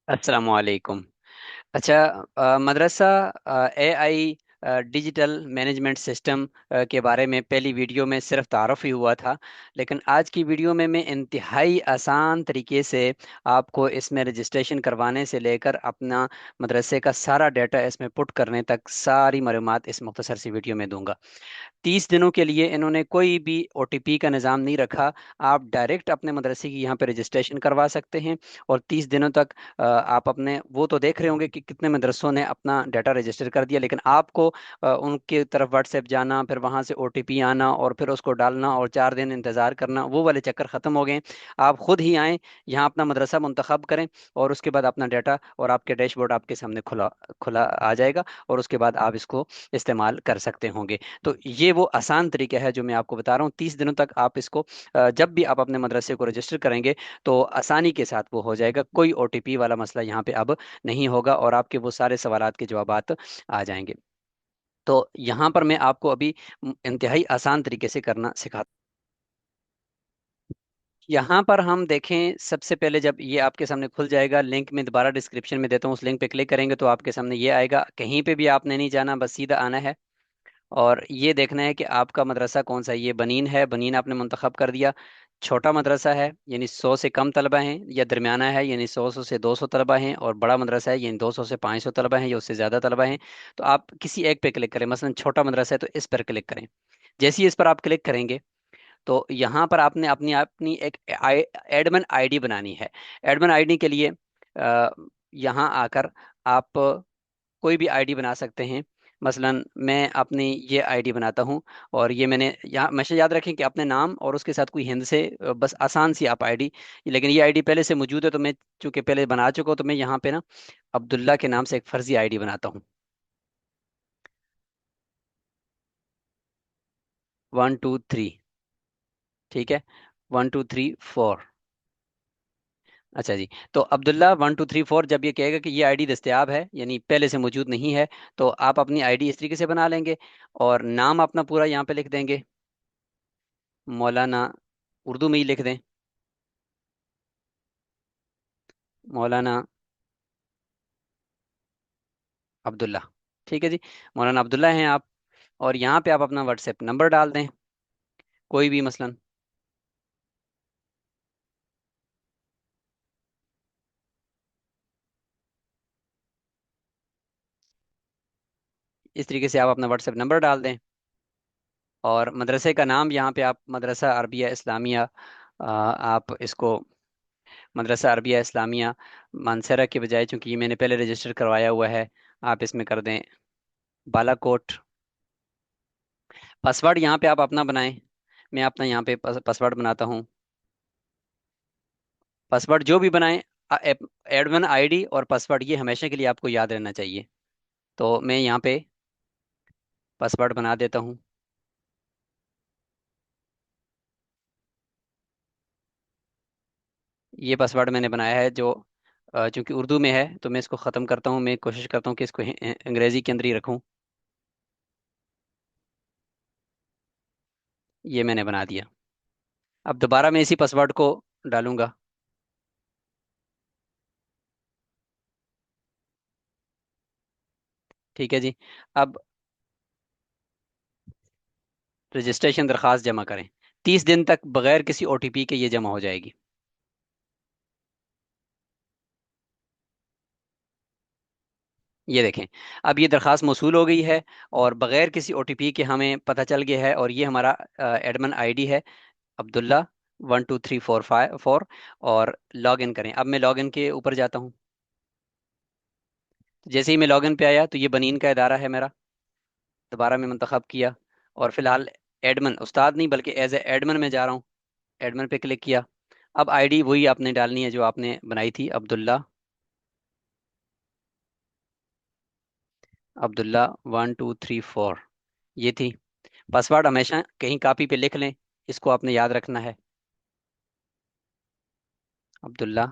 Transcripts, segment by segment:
अस्सलाम वालेकुम। अच्छा, मदरसा एआई डिजिटल मैनेजमेंट सिस्टम के बारे में पहली वीडियो में सिर्फ तारुफ ही हुआ था। लेकिन आज की वीडियो में मैं इंतहाई आसान तरीके से आपको इसमें रजिस्ट्रेशन करवाने से लेकर अपना मदरसे का सारा डाटा इसमें पुट करने तक सारी मालूमात इस मुख्तसर सी वीडियो में दूंगा। 30 दिनों के लिए इन्होंने कोई भी ओटीपी का निज़ाम नहीं रखा। आप डायरेक्ट अपने मदरसे की यहाँ पे रजिस्ट्रेशन करवा सकते हैं और 30 दिनों तक आप अपने वो तो देख रहे होंगे कि कितने मदरसों ने अपना डाटा रजिस्टर कर दिया, लेकिन आपको उनके तरफ व्हाट्सएप जाना, फिर वहाँ से ओटीपी आना और फिर उसको डालना और 4 दिन इंतज़ार करना, वो वाले चक्कर ख़त्म हो गए। आप खुद ही आएँ, यहाँ अपना मदरसा मुंतखब करें और उसके बाद अपना डाटा और आपके डैशबोर्ड आपके सामने खुला खुला आ जाएगा और उसके बाद आप इसको इस्तेमाल कर सकते होंगे। तो ये वो आसान तरीका है जो मैं आपको बता रहा हूँ। 30 दिनों तक आप इसको जब भी आप अपने मदरसे को रजिस्टर करेंगे तो आसानी के साथ वो हो जाएगा। कोई ओटीपी वाला मसला यहाँ पे अब नहीं होगा और आपके वो सारे सवालात के जवाबात आ जाएंगे। तो यहाँ पर मैं आपको अभी इंतहाई आसान तरीके से करना सिखाता। यहाँ पर हम देखें, सबसे पहले जब ये आपके सामने खुल जाएगा, लिंक में दोबारा डिस्क्रिप्शन में देता हूँ, उस लिंक पे क्लिक करेंगे तो आपके सामने ये आएगा। कहीं पे भी आपने नहीं जाना, बस सीधा आना है और ये देखना है कि आपका मदरसा कौन सा है। ये बनीन है, बनीन आपने मुंतखब कर दिया। छोटा मदरसा है यानी 100 से कम तलबा हैं, या दरमियाना है यानी 100 से 200 तलबा हैं, और बड़ा मदरसा है यानी 200 से 500 तलबा हैं या उससे ज़्यादा तलबा हैं। तो आप किसी एक पे क्लिक करें, मसलन छोटा मदरसा है तो इस पर क्लिक करें। जैसे ही इस पर आप क्लिक करेंगे तो यहाँ पर आपने अपनी अपनी एक एडमिन आईडी बनानी है। एडमिन आईडी के लिए अ, यहाँ आकर आप कोई भी आईडी बना सकते हैं। मसलन मैं अपनी ये आईडी बनाता हूँ और ये मैंने यहाँ हमेशा याद रखें कि अपने नाम और उसके साथ कोई हिंद से बस आसान सी आप आईडी। लेकिन ये आईडी पहले से मौजूद है तो मैं चूंकि पहले बना चुका हूँ तो मैं यहाँ पे ना अब्दुल्ला के नाम से एक फर्जी आईडी बनाता हूँ। 1 2 3। ठीक है। 1 2 3 4। अच्छा जी। तो अब्दुल्ला 1 2 3 4 जब ये कहेगा कि ये आईडी दस्तयाब है यानी पहले से मौजूद नहीं है, तो आप अपनी आईडी इस तरीके से बना लेंगे और नाम अपना पूरा यहाँ पे लिख देंगे, मौलाना। उर्दू में ही लिख दें, मौलाना अब्दुल्ला। ठीक है जी, मौलाना अब्दुल्ला हैं आप। और यहाँ पे आप अपना व्हाट्सएप नंबर डाल दें, कोई भी मसलन। इस तरीके से आप अपना व्हाट्सएप नंबर डाल दें और मदरसे का नाम यहाँ पे आप मदरसा अरबिया इस्लामिया, आप इसको मदरसा अरबिया इस्लामिया मानसरा के बजाय, चूंकि ये मैंने पहले रजिस्टर करवाया हुआ है, आप इसमें कर दें बालाकोट। पासवर्ड यहाँ पे आप अपना बनाएं। मैं अपना यहाँ पे पासवर्ड बनाता हूँ। पासवर्ड जो भी बनाएं, एडमिन आईडी और पासवर्ड ये हमेशा के लिए आपको याद रहना चाहिए। तो मैं यहाँ पे पासवर्ड बना देता हूँ। ये पासवर्ड मैंने बनाया है जो चूंकि उर्दू में है तो मैं इसको ख़त्म करता हूँ। मैं कोशिश करता हूँ कि इसको अंग्रेज़ी के अंदर ही रखूँ। ये मैंने बना दिया। अब दोबारा मैं इसी पासवर्ड को डालूंगा। ठीक है जी। अब रजिस्ट्रेशन दरख्वास्त जमा करें। 30 दिन तक बगैर किसी ओटीपी के ये जमा हो जाएगी। ये देखें, अब ये दरख्वास्त मौसूल हो गई है और बगैर किसी ओटीपी के हमें पता चल गया है, और ये हमारा एडमिन आईडी है, अब्दुल्ला 1 2 3 4 5 4। और लॉग इन करें। अब मैं लॉग इन के ऊपर जाता हूँ। जैसे ही मैं लॉग इन पे आया तो ये बनीन का इदारा है मेरा, दोबारा मैं मंतखब किया और फिलहाल एडमिन, उस्ताद नहीं बल्कि एज ए एडमिन में जा रहा हूँ। एडमिन पे क्लिक किया। अब आईडी वही आपने डालनी है जो आपने बनाई थी, अब्दुल्ला। अब्दुल्ला 1 2 3 4 ये थी। पासवर्ड हमेशा कहीं कॉपी पे लिख लें, इसको आपने याद रखना है, अब्दुल्ला।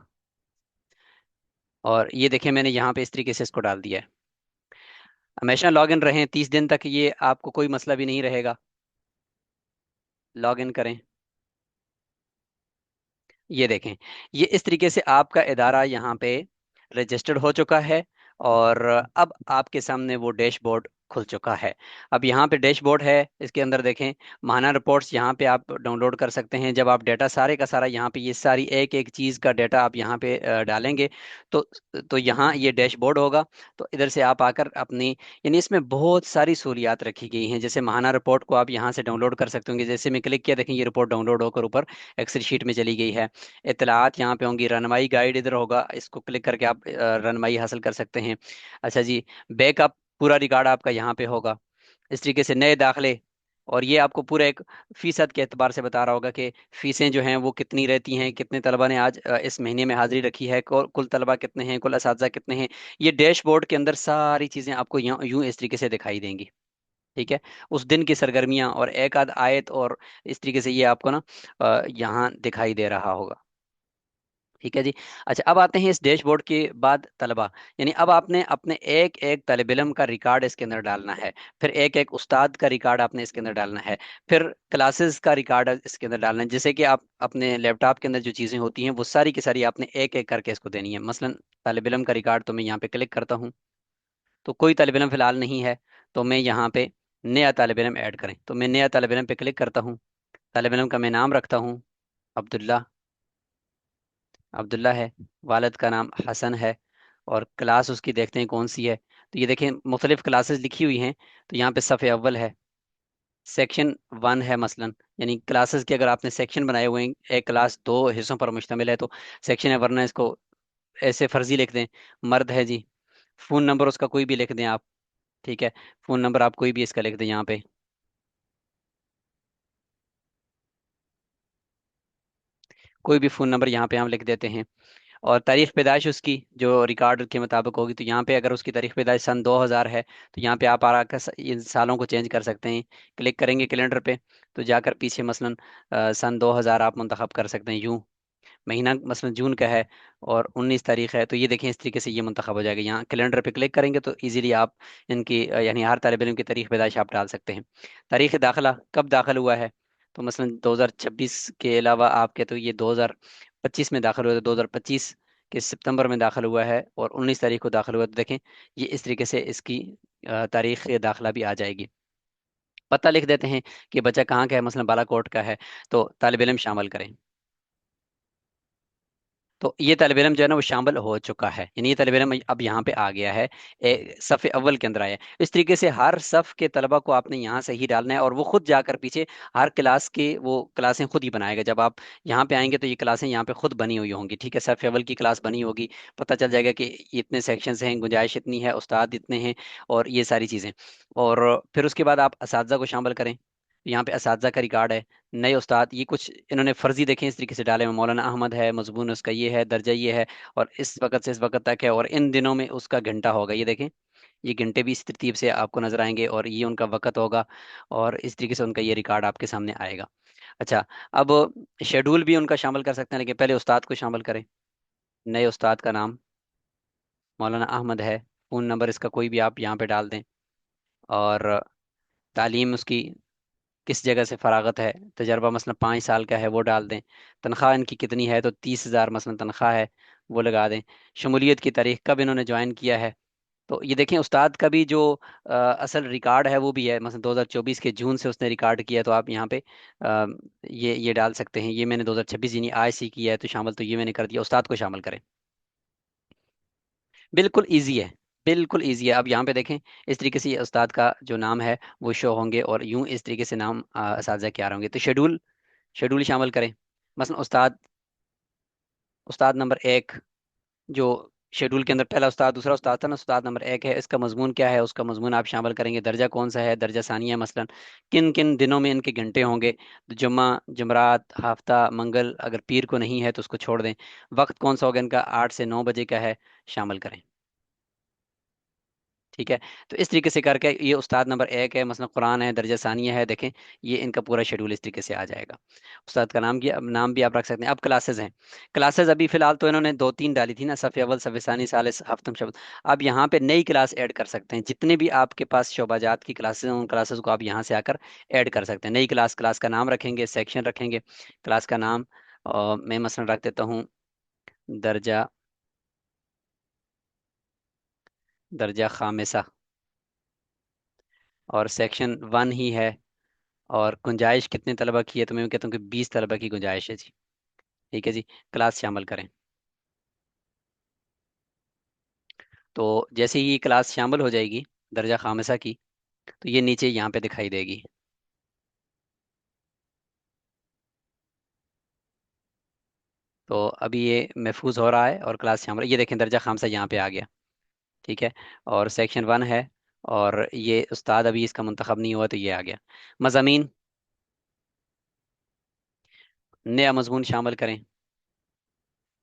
और ये देखें मैंने यहाँ पे इस तरीके से इसको डाल दिया है। हमेशा लॉग इन रहें, 30 दिन तक ये आपको कोई मसला भी नहीं रहेगा। लॉग इन करें। ये देखें, ये इस तरीके से आपका इदारा यहाँ पे रजिस्टर्ड हो चुका है। और अब आपके सामने वो डैशबोर्ड खुल चुका है। अब यहाँ पे डैशबोर्ड है, इसके अंदर देखें महाना रिपोर्ट्स, यहाँ पे आप डाउनलोड कर सकते हैं। जब आप डाटा सारे का सारा यहाँ पे ये सारी एक एक चीज़ का डाटा आप यहाँ पे डालेंगे तो यहाँ ये डैशबोर्ड होगा। तो इधर से आप आकर अपनी, यानी इसमें बहुत सारी सहूलियात रखी गई हैं। जैसे महाना रिपोर्ट को आप यहाँ से डाउनलोड कर सकते होंगे, जैसे मैं क्लिक किया देखें ये रिपोर्ट डाउनलोड होकर ऊपर एक्सेल शीट में चली गई है। इतलात यहाँ पे होंगी, रनमाई गाइड इधर होगा, इसको क्लिक करके आप रनमाई हासिल कर सकते हैं। अच्छा जी, बैकअप पूरा रिकॉर्ड आपका यहाँ पे होगा। इस तरीके से नए दाखिले, और ये आपको पूरा एक फीसद के एतबार से बता रहा होगा कि फीसें जो हैं वो कितनी रहती हैं, कितने तलबा ने आज इस महीने में हाजिरी रखी है, कुल तलबा कितने हैं, कुल असातिज़ा कितने हैं। ये डैशबोर्ड के अंदर सारी चीज़ें आपको यूं यूं इस तरीके से दिखाई देंगी। ठीक है, उस दिन की सरगर्मियाँ और एक आध आयत, और इस तरीके से ये आपको ना यहाँ दिखाई दे रहा होगा। ठीक है जी। अच्छा, अब आते हैं इस डैशबोर्ड के बाद तलबा, यानी अब आपने अपने एक एक तलब इलम का रिकॉर्ड इसके अंदर डालना है। फिर एक एक उस्ताद का रिकॉर्ड आपने इसके अंदर डालना है। फिर क्लासेस का रिकॉर्ड इसके अंदर डालना है। जैसे कि आप अपने लैपटॉप के अंदर जो चीज़ें होती हैं वो सारी की सारी आपने एक एक करके इसको देनी है। मसलन तलब इलम का रिकॉर्ड, तो मैं यहाँ पे क्लिक करता हूँ, तो कोई तलब इलम फिलहाल नहीं है, तो मैं यहाँ पे नया तलब इलम ऐड करें, तो मैं नया तलब इलम पे क्लिक करता हूँ। तलब इलम का मैं नाम रखता हूँ अब्दुल्ला, अब्दुल्ला है। वालिद का नाम हसन है। और क्लास उसकी देखते हैं कौन सी है। तो ये देखें मुख्तलिफ क्लासेस लिखी हुई हैं। तो यहाँ पे सफ़े अव्वल है, सेक्शन वन है मसलन, यानी क्लासेस के अगर आपने सेक्शन बनाए हुए हैं, एक क्लास दो हिस्सों पर मुश्तमिल है तो सेक्शन है, वरना इसको ऐसे फर्जी लिख दें। मर्द है जी, फ़ोन नंबर उसका कोई भी लिख दें आप। ठीक है, फ़ोन नंबर आप कोई भी इसका लिख दें यहाँ पे। कोई भी फ़ोन नंबर यहाँ पे हम लिख देते हैं। और तारीख पैदाइश उसकी जो रिकॉर्ड के मुताबिक होगी, तो यहाँ पे अगर उसकी तारीख पैदाइश सन 2000 है, तो यहाँ पे आप आकर इन सालों को चेंज कर सकते हैं। क्लिक करेंगे कैलेंडर पे, तो जाकर पीछे मसलन सन 2000 आप मुंतखब कर सकते हैं यूं। महीना मसलन जून का है और 19 तारीख है, तो ये देखें इस तरीके से ये मुंतखब हो जाएगा। यहाँ कैलेंडर पे क्लिक करेंगे तो इजीली आप इनकी यानी हर तालिब इल्म की तारीख पैदाइश आप डाल सकते हैं। तारीख दाखिला कब दाखिल हुआ है, तो मसलन 2026 के अलावा आपके, तो ये 2025 में दाखिल हुआ, तो 2025 के सितंबर में दाखिल हुआ है और 19 तारीख को दाखिल हुआ, तो देखें ये इस तरीके से इसकी तारीख दाखिला भी आ जाएगी। पता लिख देते हैं कि बच्चा कहाँ का है, मसलन बालाकोट का है, तो तालिब इल्म शामिल करें। तो ये तालिब इलम जो है ना वो शामिल हो चुका है, यानी ये तालिब इलम अब यहाँ पे आ गया है, सफ़े अव्वल के अंदर आया है। इस तरीके से हर सफ़ के तलबा को आपने यहाँ से ही डालना है, और वो खुद जाकर पीछे हर क्लास के वो क्लासें खुद ही बनाएगा। जब आप यहाँ पे आएंगे तो ये क्लासें यहाँ पे खुद बनी हुई होंगी। ठीक है, सफ़े अव्वल की क्लास बनी होगी, पता चल जाएगा कि इतने सेक्शन हैं, गुंजाइश इतनी है, उस्ताद इतने हैं, और ये सारी चीज़ें। और फिर उसके बाद आप असातिज़ा को शामिल करें। यहाँ पे असातिज़ा का रिकॉर्ड है। नए उस्ताद, ये कुछ इन्होंने फर्जी देखे इस तरीके से डाले हुए, मौलाना अहमद है, मजबून उसका ये है, दर्जा ये है, और इस वक्त से इस वक्त तक है, और इन दिनों में उसका घंटा होगा। ये देखें, ये घंटे भी इस तरतीब से आपको नजर आएंगे, और ये उनका वक्त होगा, और इस तरीके से उनका ये रिकॉर्ड आपके सामने आएगा। अच्छा, अब शेड्यूल भी उनका शामिल कर सकते हैं, लेकिन पहले उस्ताद को शामिल करें। नए उस्ताद का नाम मौलाना अहमद है, फ़ोन नंबर इसका कोई भी आप यहाँ पे डाल दें, और तालीम उसकी किस जगह से फरागत है, तजर्बा मसलन 5 साल का है वो डाल दें। तनख्वाह इनकी कितनी है, तो 30,000 मसलन तनख्वाह है, वो लगा दें। शमूलियत की तारीख कब इन्होंने ज्वाइन किया है, तो ये देखें उस्ताद का भी जो असल रिकॉर्ड है वो भी है, मसलन 2024 के जून से उसने रिकॉर्ड किया, तो आप यहाँ पे अ, ये डाल सकते हैं। ये मैंने 2026 यानी आज से किया है तो शामिल, तो ये मैंने कर दिया, उस्ताद को शामिल करें। बिल्कुल ईजी है, बिल्कुल ईजी है। अब यहाँ पे देखें इस तरीके से ये उस्ताद का जो नाम है वो शो होंगे, और यूं इस तरीके से नाम असातिज़ा के आ रहे होंगे। तो शेड्यूल, शेड्यूल शामिल करें। मसलन उस्ताद, उस्ताद नंबर एक, जो शेड्यूल के अंदर पहला उस्ताद दूसरा उस्ताद था ना, उस्ताद नंबर एक है, इसका मजमून क्या है, उसका मजमून आप शामिल करेंगे। दर्जा कौन सा है, दर्जा सानिया मसलन। किन किन दिनों में इनके घंटे होंगे, तो जुम्मा, जुमरात, हफ्ता, मंगल, अगर पीर को नहीं है तो उसको छोड़ दें। वक्त कौन सा होगा इनका, 8 से 9 बजे का है, शामिल करें। ठीक है, तो इस तरीके से करके ये उस्ताद नंबर एक है, मसलन कुरान है, दर्जा सानिया है, देखें ये इनका पूरा शेड्यूल इस तरीके से आ जाएगा। उस्ताद का नाम की अब नाम भी आप रख सकते हैं। अब क्लासेस हैं, क्लासेस अभी फिलहाल तो इन्होंने दो तीन डाली थी ना, सफ़े अव्वल, सफ़े सानी, सालिस, हफ्तम, शब्द। अब यहाँ पे नई क्लास ऐड कर सकते हैं, जितने भी आपके पास शोबाजात की क्लासेस हैं उन क्लासेस को आप यहाँ से आकर ऐड कर सकते हैं। नई क्लास, क्लास का नाम रखेंगे, सेक्शन रखेंगे, क्लास का नाम, और मैं मसलन रख देता हूँ दर्जा درجہ خامسہ اور سیکشن 1 ہی ہے، اور گنجائش کتنے طلبہ کی ہے؟ تو میں کہتا ہوں کہ 20 طلبہ کی گنجائش ہے جی۔ ٹھیک ہے جی، کلاس شامل کریں۔ تو جیسے ہی یہ کلاس شامل ہو جائے گی درجہ خامسہ کی، تو یہ نیچے یہاں پہ دکھائی دے گی۔ تو ابھی یہ محفوظ ہو رہا ہے اور کلاس شامل، یہ دیکھیں درجہ خامسہ یہاں پہ آ گیا۔ ٹھیک ہے، اور سیکشن 1 ہے، اور یہ استاد ابھی اس کا منتخب نہیں ہوا تو یہ آ گیا۔ مضامین، نیا مضمون شامل کریں،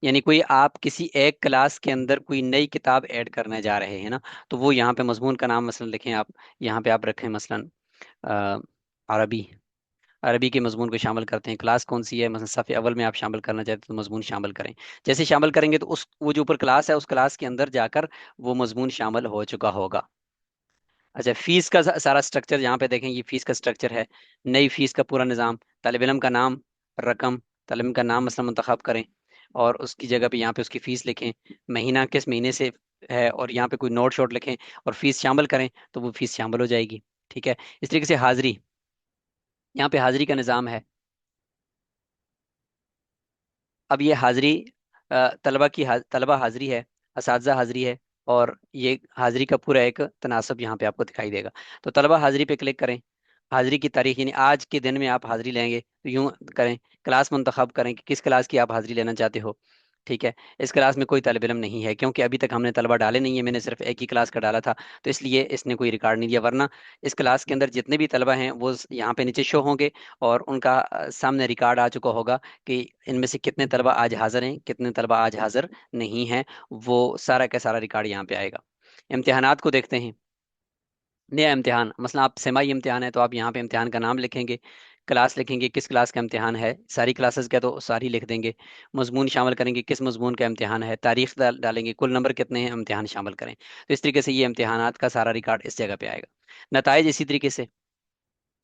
یعنی کوئی آپ کسی ایک کلاس کے اندر کوئی نئی کتاب ایڈ کرنے جا رہے ہیں نا، تو وہ یہاں پہ مضمون کا نام مثلا لکھیں آپ، یہاں پہ آپ رکھیں مثلا آ، عربی، عربی کے مضمون کو شامل کرتے ہیں۔ کلاس کون سی ہے؟ مثلا صفحے اول میں آپ شامل کرنا چاہتے ہیں تو مضمون شامل کریں۔ جیسے شامل کریں گے تو اس وہ جو اوپر کلاس ہے اس کلاس کے اندر جا کر وہ مضمون شامل ہو چکا ہوگا۔ اچھا، فیس کا سارا سٹرکچر یہاں پہ دیکھیں، یہ فیس کا سٹرکچر ہے، نئی فیس کا پورا نظام، طالب علم کا نام، رقم، طالب علم کا نام مثلا منتخب کریں، اور اس کی جگہ پہ یہاں پہ اس کی فیس لکھیں، مہینہ کس مہینے سے ہے، اور یہاں پہ کوئی نوٹ شوٹ لکھیں اور فیس شامل کریں تو وہ فیس شامل ہو جائے گی۔ ٹھیک ہے، اس طریقے سے حاضری، یہاں پہ حاضری کا نظام ہے۔ اب یہ حاضری طلبہ کی طلبہ حاضری ہے، اساتذہ حاضری ہے، اور یہ حاضری کا پورا ایک تناسب یہاں پہ آپ کو دکھائی دے گا۔ تو طلبہ حاضری پہ کلک کریں، حاضری کی تاریخ یعنی آج کے دن میں آپ حاضری لیں گے تو یوں کریں، کلاس منتخب کریں کہ کس کلاس کی آپ حاضری لینا چاہتے ہو۔ ٹھیک ہے، اس کلاس میں کوئی طالب علم نہیں ہے کیونکہ ابھی تک ہم نے طلبہ ڈالے نہیں ہے، میں نے صرف ایک ہی کلاس کا ڈالا تھا، تو اس لیے اس نے کوئی ریکارڈ نہیں دیا، ورنہ اس کلاس کے اندر جتنے بھی طلبہ ہیں وہ یہاں پہ نیچے شو ہوں گے، اور ان کا سامنے ریکارڈ آ چکا ہوگا کہ ان میں سے کتنے طلبہ آج حاضر ہیں، کتنے طلبہ آج حاضر نہیں ہیں، وہ سارا کا سارا ریکارڈ یہاں پہ آئے گا۔ امتحانات کو دیکھتے ہیں، نیا امتحان، مثلا آپ سیمائی امتحان ہے تو آپ یہاں پہ امتحان کا نام لکھیں گے، کلاس لکھیں گے کس کلاس کا امتحان ہے، ساری کلاسز کا تو ساری لکھ دیں گے، مضمون شامل کریں گے کس مضمون کا امتحان ہے، تاریخ ڈالیں گے، کل نمبر کتنے ہیں، امتحان شامل کریں۔ تو اس طریقے سے یہ امتحانات کا سارا ریکارڈ اس جگہ پہ آئے گا۔ نتائج اسی طریقے سے،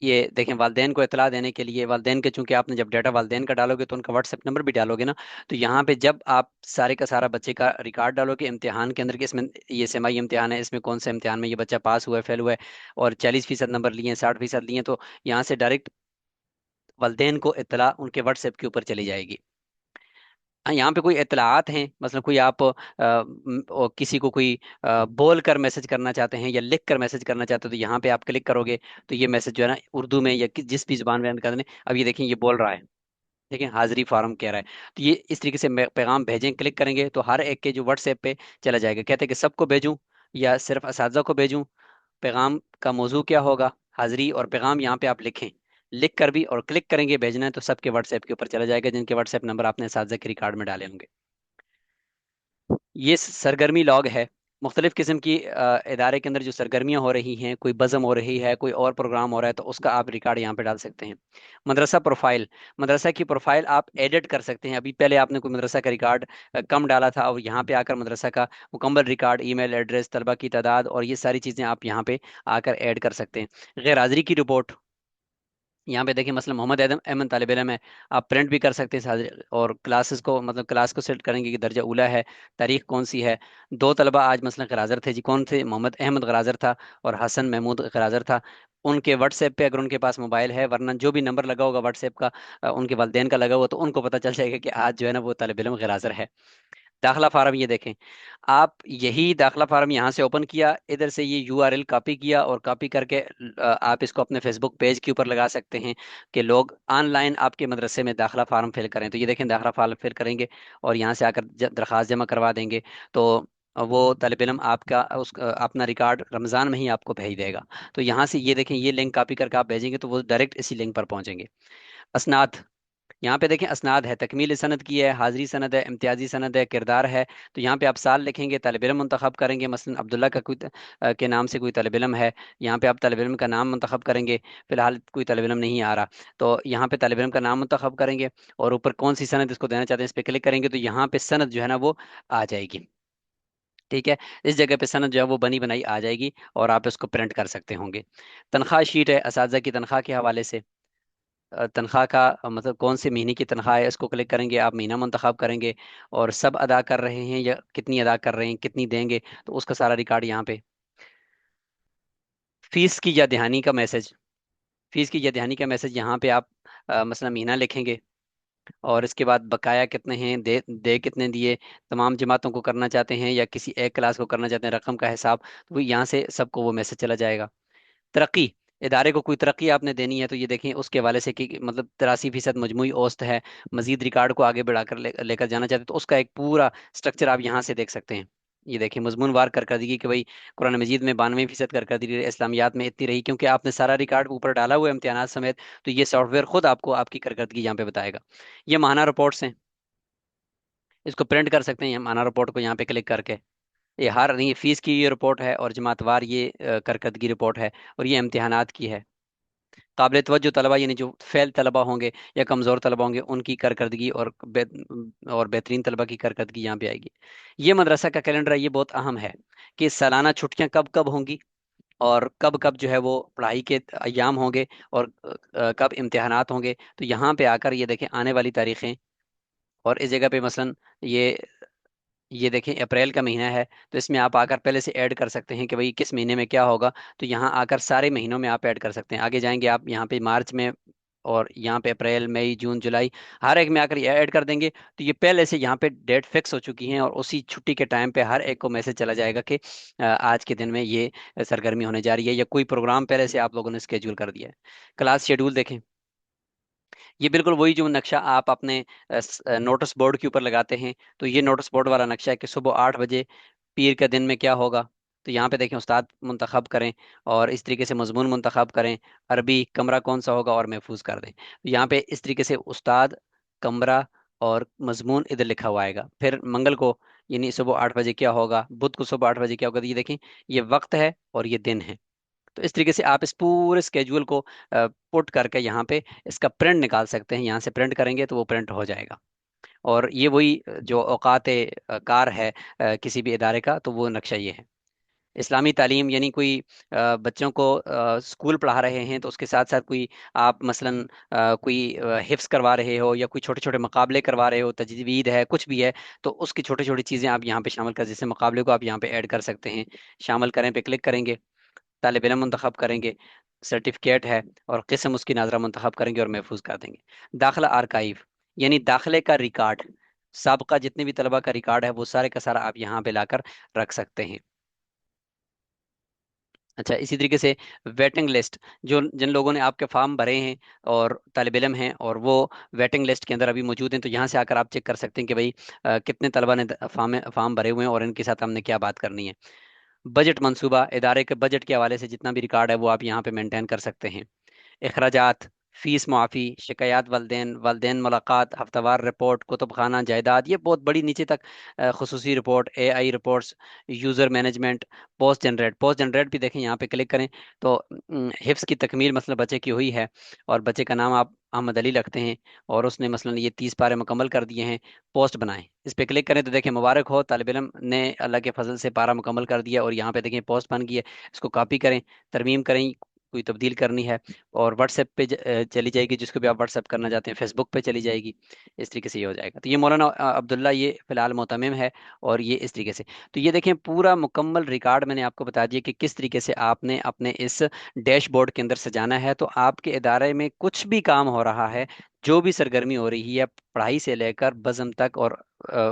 یہ دیکھیں والدین کو اطلاع دینے کے لیے، والدین کے چونکہ آپ نے جب ڈیٹا والدین کا ڈالو گے تو ان کا واٹس ایپ نمبر بھی ڈالو گے نا، تو یہاں پہ جب آپ سارے کا سارا بچے کا ریکارڈ ڈالو گے امتحان کے اندر کہ اس میں یہ سیمائی امتحان ہے، اس میں کون سے امتحان میں یہ بچہ پاس ہوا ہے، فیل ہوا ہے، اور 40% نمبر لیے ہیں، 60% لیے ہیں، تو یہاں سے ڈائریکٹ والدین کو اطلاع ان کے واٹس ایپ کے اوپر چلی جائے گی۔ ہاں، یہاں پہ کوئی اطلاعات ہیں، مثلا کوئی آپ کسی کو کوئی بول کر میسج کرنا چاہتے ہیں یا لکھ کر میسج کرنا چاہتے ہیں تو یہاں پہ آپ کلک کرو گے تو یہ میسج جو ہے نا اردو میں یا جس بھی زبان میں کرنے، اب یہ دیکھیں یہ بول رہا ہے، دیکھیں حاضری فارم کہہ رہا ہے، تو یہ اس طریقے سے پیغام بھیجیں، کلک کریں گے تو ہر ایک کے جو واٹس ایپ پہ چلا جائے گا۔ کہتے ہیں کہ سب کو بھیجوں یا صرف اساتذہ کو بھیجوں، پیغام کا موضوع کیا ہوگا، حاضری اور پیغام یہاں پہ آپ لکھیں، لکھ کر بھی اور کلک کریں گے بھیجنا ہے تو سب کے واٹس ایپ کے اوپر چلا جائے گا جن کے واٹس ایپ نمبر آپ نے اساتذہ کے ریکارڈ میں ڈالے ہوں گے۔ یہ سرگرمی لاگ ہے، مختلف قسم کی ادارے کے اندر جو سرگرمیاں ہو رہی ہیں، کوئی بزم ہو رہی ہے، کوئی اور پروگرام ہو رہا ہے تو اس کا آپ ریکارڈ یہاں پہ ڈال سکتے ہیں۔ مدرسہ پروفائل، مدرسہ کی پروفائل آپ ایڈٹ کر سکتے ہیں، ابھی پہلے آپ نے کوئی مدرسہ کا ریکارڈ کم ڈالا تھا اور یہاں پہ آ کر مدرسہ کا مکمل ریکارڈ، ای میل ایڈریس، طلبہ کی تعداد اور یہ ساری چیزیں آپ یہاں پہ آ کر ایڈ کر سکتے ہیں۔ غیر حاضری کی رپورٹ، یہاں پہ دیکھیں مثلا محمد احمد طالب علم ہے، آپ پرنٹ بھی کر سکتے ہیں اور کلاسز کو مطلب کلاس کو سیٹ کریں گے کہ درجہ اولا ہے، تاریخ کون سی ہے، دو طلبہ آج مثلا غرازر تھے جی، کون تھے؟ محمد احمد غرازر تھا اور حسن محمود غرازر تھا، ان کے واٹس ایپ پہ اگر ان کے پاس موبائل ہے، ورنہ جو بھی نمبر لگا ہوگا واٹس ایپ کا ان کے والدین کا لگا ہوا تو ان کو پتہ چل جائے گا کہ آج جو ہے نا وہ طالب علم غرازر ہے۔ داخلہ فارم، یہ دیکھیں آپ یہی داخلہ فارم یہاں سے اوپن کیا، ادھر سے یہ یو آر ایل کاپی کیا اور کاپی کر کے آپ اس کو اپنے فیس بک پیج کے اوپر لگا سکتے ہیں کہ لوگ آن لائن آپ کے مدرسے میں داخلہ فارم فل کریں، تو یہ دیکھیں داخلہ فارم فل کریں گے اور یہاں سے آ کر درخواست جمع کروا دیں گے تو وہ طالب علم آپ کا اپنا ریکارڈ رمضان میں ہی آپ کو بھیج دے گا۔ تو یہاں سے یہ دیکھیں یہ لنک کاپی کر کے آپ بھیجیں گے تو وہ ڈائریکٹ اسی لنک پر پہنچیں گے۔ اسناد، یہاں پہ دیکھیں اسناد ہے، تکمیل سند کی ہے، حاضری سند ہے، امتیازی سند ہے، کردار ہے، تو یہاں پہ آپ سال لکھیں گے، طالب علم منتخب کریں گے، مثلا عبداللہ کا کوئی کے نام سے کوئی طالب علم ہے، یہاں پہ آپ طالب علم کا نام منتخب کریں گے، فی الحال کوئی طالب علم نہیں آ رہا تو یہاں پہ طالب علم کا نام منتخب کریں گے، اور اوپر کون سی سند اس کو دینا چاہتے ہیں اس پہ کلک کریں گے تو یہاں پہ سند جو ہے نا وہ آ جائے گی۔ ٹھیک ہے، اس جگہ پہ سند جو ہے وہ بنی بنائی آ جائے گی اور آپ اس کو پرنٹ کر سکتے ہوں گے۔ تنخواہ شیٹ ہے اساتذہ کی تنخواہ کے حوالے سے، तनख्वाह का मतलब कौन से महीने की तनख्वाह है, इसको क्लिक करेंगे, आप महीना मंतखब करेंगे और सब अदा कर रहे हैं या कितनी अदा कर रहे हैं, कितनी देंगे, तो उसका सारा रिकॉर्ड यहाँ पे। फीस की या दहानी का मैसेज, फीस की या दहानी का मैसेज यहाँ पे आप मसला महीना लिखेंगे और इसके बाद बकाया कितने हैं, दे कितने दिए, तमाम जमातों को करना चाहते हैं या किसी एक क्लास को करना चाहते हैं, रकम का हिसाब, तो वो यहाँ से सबको वो मैसेज चला जाएगा। तरक्की, इदारे को कोई तरक्की आपने देनी है तो ये देखें उसके हवाले से कि मतलब 83% मजमूई औसत है, मजीद रिकॉर्ड को आगे बढ़ाकर लेकर जाना चाहते हैं, तो उसका एक पूरा स्ट्रक्चर आप यहाँ से देख सकते हैं। ये देखिए मजमून वार करकर्दगी कि भाई कुरान मजीद में 92% करकर्दगी इस्लामियात में इतनी रही, क्योंकि आपने सारा रिकॉर्ड ऊपर डाला हुआ है इम्तिहानात समेत, तो ये सॉफ्टवेयर खुद आपको आपकी करकर्दगी यहाँ पे बताएगा। ये माहाना रिपोर्ट्स हैं, इसको प्रिंट कर सकते हैं माहाना रिपोर्ट को यहाँ पे क्लिक करके। ये हर नहीं, फीस की ये रिपोर्ट है और जमातवार ये करकर्दगी रिपोर्ट है और ये इम्तिहानात की है। काबिल तवज्जो तलबा यानी जो फेल तलबा होंगे या कमज़ोर तलबा होंगे उनकी कारकर्दगी और बेहतरीन तलबा की कारकर्दगी यहाँ पे आएगी। ये मदरसा का कैलेंडर है, ये बहुत अहम है कि सालाना छुट्टियां कब कब होंगी और कब कब जो है वो पढ़ाई के अयाम होंगे और कब इम्तिहानात होंगे। तो यहाँ पे आकर ये देखें आने वाली तारीखें, और इस जगह पे मसलन ये देखें अप्रैल का महीना है, तो इसमें आप आकर पहले से ऐड कर सकते हैं कि भाई किस महीने में क्या होगा। तो यहाँ आकर सारे महीनों में आप ऐड कर सकते हैं, आगे जाएंगे आप यहाँ पे मार्च में और यहाँ पे अप्रैल मई जून जुलाई, हर एक में आकर ये ऐड कर देंगे तो ये पहले से यहाँ पे डेट फिक्स हो चुकी हैं और उसी छुट्टी के टाइम पे हर एक को मैसेज चला जाएगा कि आज के दिन में ये सरगर्मी होने जा रही है या कोई प्रोग्राम पहले से आप लोगों ने स्केड्यूल कर दिया है। क्लास शेड्यूल देखें, ये बिल्कुल वही जो नक्शा आप अपने नोटिस बोर्ड के ऊपर लगाते हैं, तो ये नोटिस बोर्ड वाला नक्शा है कि सुबह 8 बजे पीर के दिन में क्या होगा। तो यहाँ पे देखें उस्ताद मुंतखब करें और इस तरीके से मजमून मुंतखब करें, अरबी कमरा कौन सा होगा और महफूज कर दें। तो यहाँ पे इस तरीके से उस्ताद, कमरा और मजमून इधर लिखा हुआ आएगा। फिर मंगल को यानी सुबह 8 बजे क्या होगा, बुध को सुबह 8 बजे क्या होगा, तो ये देखें ये वक्त है और ये दिन है। तो इस तरीके से आप इस पूरे स्केड्यूल को पुट करके यहाँ पे इसका प्रिंट निकाल सकते हैं, यहाँ से प्रिंट करेंगे तो वो प्रिंट हो जाएगा। और ये वही जो औकात कार है किसी भी इदारे का, तो वो नक्शा ये है। इस्लामी तालीम यानी कोई बच्चों को स्कूल पढ़ा रहे हैं तो उसके साथ साथ कोई आप मसलन कोई हिफ्स करवा रहे हो या कोई छोटे छोटे मुकाबले करवा रहे हो, तजवीद है, कुछ भी है, तो उसकी छोटी छोटी चीज़ें आप यहाँ पे शामिल कर, जैसे मुकाबले को आप यहाँ पे ऐड कर सकते हैं। शामिल करें पे क्लिक करेंगे, तालिब इल्म मुंतखब करेंगे, सर्टिफिकेट है और किस्म उसकी नाजरा मुंतखब करेंगे और महफूज कर देंगे। दाखिला आर्काइव यानी दाखिले का रिकॉर्ड, सबका जितने भी तलबा का रिकॉर्ड है वो सारे का सारा आप यहाँ पे लाकर रख सकते हैं। अच्छा, इसी तरीके से वेटिंग लिस्ट, जो जिन लोगों ने आपके फॉर्म भरे हैं और तालिब इल्म हैं और वो वेटिंग लिस्ट के अंदर अभी मौजूद हैं, तो यहाँ से आकर आप चेक कर सकते हैं कि भाई कितने तलबा ने फॉर्म फॉर्म भरे हुए हैं और इनके साथ हमने क्या बात करनी है। बजट मंसूबा, इदारे के बजट के हवाले से जितना भी रिकॉर्ड है वो आप यहाँ पे मेंटेन कर सकते हैं। अखराजात, फीस मुआफ़ी, शिकायत वालदेन, वालदेन मुलाकात, हफ्तावार रिपोर्ट, कुतुब खाना, जायदाद, ये बहुत बड़ी नीचे तक खसूसी report, AI reports, user management, post generate भी देखें, यहाँ पे क्लिक करें तो हिफ्स की तकमील मतलब बच्चे की हुई है और बच्चे का नाम आप अहमद अली रखते हैं और उसने मसलन ये 30 पारे मुकम्मल कर दिए हैं, पोस्ट बनाएं, इस पे क्लिक करें तो देखें मुबारक हो, तालिब इल्म ने अल्लाह के फजल से पारा मुकम्मल कर दिया और यहाँ पे देखें पोस्ट बन गई है। इसको कॉपी करें, तरमीम करें, कोई तब्दील करनी है और व्हाट्सएप पे चली जाएगी, जिसको भी आप व्हाट्सएप करना चाहते हैं, फेसबुक पे चली जाएगी। इस तरीके से ये हो जाएगा। तो ये मौलाना अब्दुल्ला ये फिलहाल मोतमिम है और ये इस तरीके से। तो ये देखें पूरा मुकम्मल रिकॉर्ड मैंने आपको बता दिया कि किस तरीके से आपने अपने इस डैशबोर्ड के अंदर सजाना है। तो आपके इदारे में कुछ भी काम हो रहा है, जो भी सरगर्मी हो रही है, पढ़ाई से लेकर बज़म तक और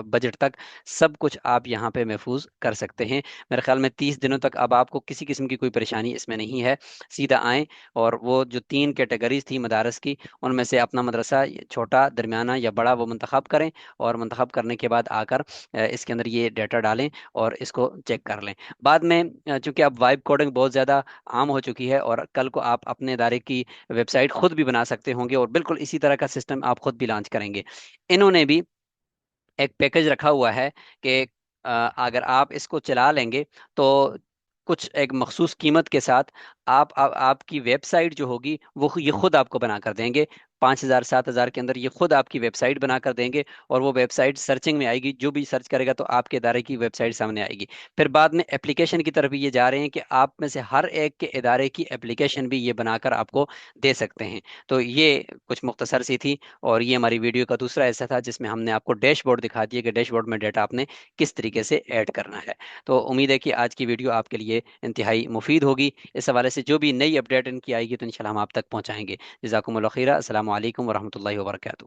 बजट तक, सब कुछ आप यहाँ पे महफूज कर सकते हैं। मेरे ख्याल में 30 दिनों तक अब आपको किसी किस्म की कोई परेशानी इसमें नहीं है। सीधा आएँ और वो जो 3 कैटेगरीज थी मदारस की, उनमें से अपना मदरसा छोटा, दरमियाना या बड़ा वो मंतखब करें और मंतखब करने के बाद आकर इसके अंदर ये डाटा डालें और इसको चेक कर लें। बाद में चूंकि अब वाइब कोडिंग बहुत ज़्यादा आम हो चुकी है और कल को आप अपने इदारे की वेबसाइट खुद भी बना सकते होंगे और बिल्कुल इसी तरह का सिस्टम आप खुद भी लॉन्च करेंगे। इन्होंने भी एक पैकेज रखा हुआ है कि अगर आप इसको चला लेंगे तो कुछ एक मखसूस कीमत के साथ आपकी वेबसाइट जो होगी वो ये खुद आपको बना कर देंगे। 5,000 7,000 के अंदर ये खुद आपकी वेबसाइट बना कर देंगे, और वो वेबसाइट सर्चिंग में आएगी, जो भी सर्च करेगा तो आपके इदारे की वेबसाइट सामने आएगी। फिर बाद में एप्लीकेशन की तरफ ये जा रहे हैं कि आप में से हर एक के इदारे की एप्लीकेशन भी ये बनाकर आपको दे सकते हैं। तो ये कुछ मुख्तसर सी थी, और ये हमारी वीडियो का दूसरा हिस्सा था जिसमें हमने आपको डैशबोर्ड दिखा दिया कि डैशबोर्ड में डाटा आपने किस तरीके से ऐड करना है। तो उम्मीद है कि आज की वीडियो आपके लिए इंतहाई मुफीद होगी। इस हवाले से जो भी नई अपडेट इनकी आएगी तो इंशाल्लाह हम आप तक पहुंचाएंगे। जज़ाकुमुल्लाह खैरा। अस्सलामु अलैकुम वरहमतुल्लाहि वबरकातुहू।